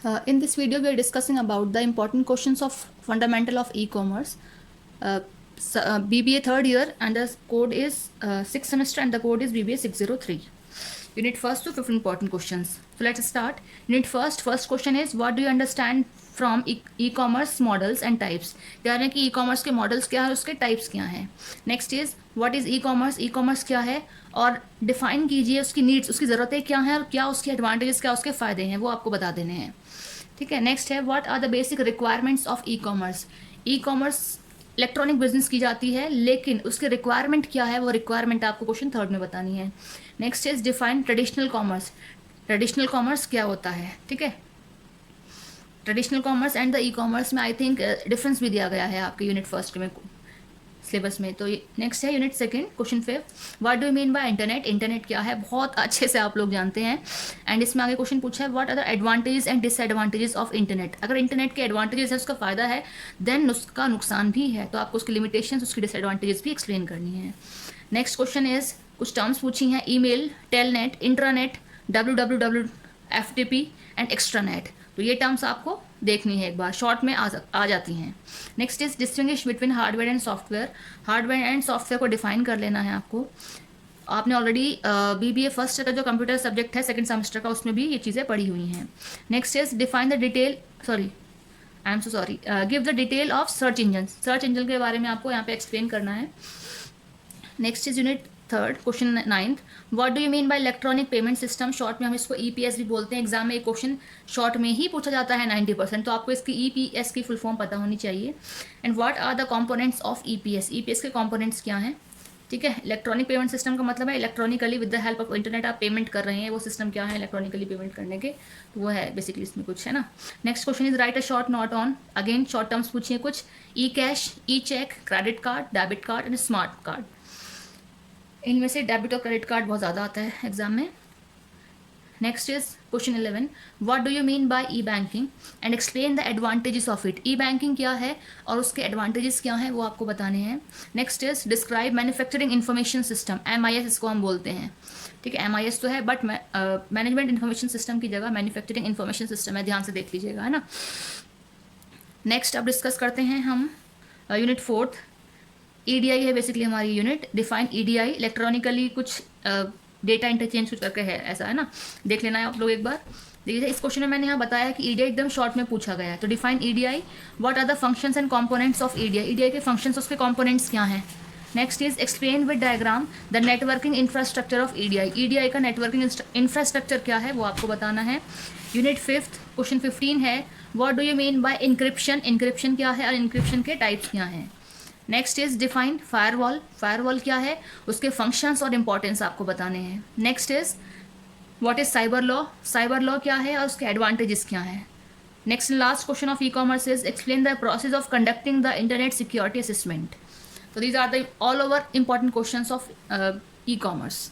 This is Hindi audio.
In this video, we are discussing about the important questions of fundamental of e-commerce. BBA third year and the code is 6th semester and the code is BBA 603. Unit first to 15 important questions. So let's start. Unit first question is what do you understand from e-commerce models and types. कह रहे हैं कि e-commerce के models क्या है, उसके types क्या हैं. Next is what is e-commerce, e-commerce क्या है और डिफाइन कीजिए उसकी नीड्स, उसकी ज़रूरतें क्या हैं और क्या उसके एडवांटेजेस, क्या उसके फ़ायदे हैं, वो आपको बता देने हैं. ठीक है. नेक्स्ट है what are the basic requirements of e commerce. E commerce electronic business की जाती है, लेकिन उसके रिक्वायरमेंट क्या है, वो रिक्वायरमेंट आपको क्वेश्चन थर्ड में बतानी है. Next is define traditional commerce. Traditional commerce क्या होता है. ठीक है. Traditional commerce and the e commerce में आई थिंक डिफरेंस भी दिया गया है आपके यूनिट फर्स्ट में सिलेबस में. तो नेक्स्ट है unit second question 5 what do you mean bye internet. Internet क्या है बहुत अच्छे से आप लोग जानते हैं. एंड इसमें आगे क्वेश्चन पूछा है what are the advantages and disadvantages of internet. अगर इंटरनेट के एडवांटेजेस है, उसका फ़ायदा है, देन उसका नुकसान भी है, तो आपको उसकी लिमिटेशंस, उसकी डिसएडवांटेजेस भी एक्सप्लेन करनी है. नेक्स्ट क्वेश्चन इज कुछ टर्म्स पूछी हैं email, telnet, intranet, www, FTP and extranet. तो ये टर्म्स आपको देखनी है, एक बार शॉर्ट में आ जाती हैं. Next is distinguish between hardware and software. Hardware and software को डिफाइन कर लेना है आपको. आपने ऑलरेडी BBA फर्स्ट का जो कंप्यूटर सब्जेक्ट है सेकंड सेमेस्टर का, उसमें भी ये चीज़ें पढ़ी हुई हैं. Next is define the detail give the detail of search engine. Search engine के बारे में आपको यहाँ पे एक्सप्लेन करना है. Next is unit third question 9 what do you mean bye electronic payment system. Short में हम इसको EPS भी बोलते हैं. एग्जाम में एक क्वेश्चन शॉर्ट में ही पूछा जाता है 90%, तो आपको इसकी EPS की फुल फॉर्म पता होनी चाहिए. And what are the components of EPS. EPS के कंपोनेंट्स क्या हैं. ठीक है. इलेक्ट्रॉनिक पेमेंट सिस्टम का मतलब है electronically with the help of internet आप पेमेंट कर रहे हैं. वो सिस्टम क्या है इलेक्ट्रॉनिकली पेमेंट करने के, तो वो है बेसिकली इसमें कुछ है ना. Next question is write a short note on. Again short terms पूछिए कुछ. E cash, e cheque, credit card, debit card and smart card. इनमें से डेबिट और क्रेडिट कार्ड बहुत ज़्यादा आता है एग्जाम में. Next is question 11 what do you mean bye E banking and explain the advantages of it. E banking क्या है और उसके एडवांटेजेस क्या हैं, वो आपको बताने हैं. Next is describe manufacturing information system. MIS इसको हम बोलते हैं. ठीक है. MIS तो है बट मैनेजमेंट इंफॉर्मेशन सिस्टम की जगह मैन्युफैक्चरिंग इंफॉर्मेशन सिस्टम है. ध्यान से देख लीजिएगा, है ना. नेक्स्ट अब डिस्कस करते हैं हम यूनिट फोर्थ. EDI है बेसिकली हमारी यूनिट. डिफाइन EDI इलेक्ट्रॉनिकली कुछ डेटा इंटरचेंज कुछ करके है, ऐसा है ना. देख लेना है आप लोग एक बार. देखिए इस क्वेश्चन में मैंने यहाँ बताया कि EDI एकदम शॉर्ट में पूछा गया है. तो define EDI what are the functions and components of EDI. EDI के फंक्शंस, उसके कंपोनेंट्स क्या हैं. Next is explain with diagram the networking infrastructure of EDI. EDI का नेटवर्किंग इंफ्रास्ट्रक्चर क्या है, वो आपको बताना है. यूनिट फिफ्थ क्वेश्चन 15 है what do you mean by encryption. Encryption क्या है और इंक्रिप्शन के टाइप्स क्या हैं. Next is define firewall. Firewall क्या है, उसके फंक्शंस और इंपॉर्टेंस आपको बताने हैं. Next is what is cyber law. Cyber law क्या है और उसके एडवांटेजेस क्या हैं. Next and last question of e commerce is explain the process of conducting the internet security assessment. तो these are the all over important questions of e commerce.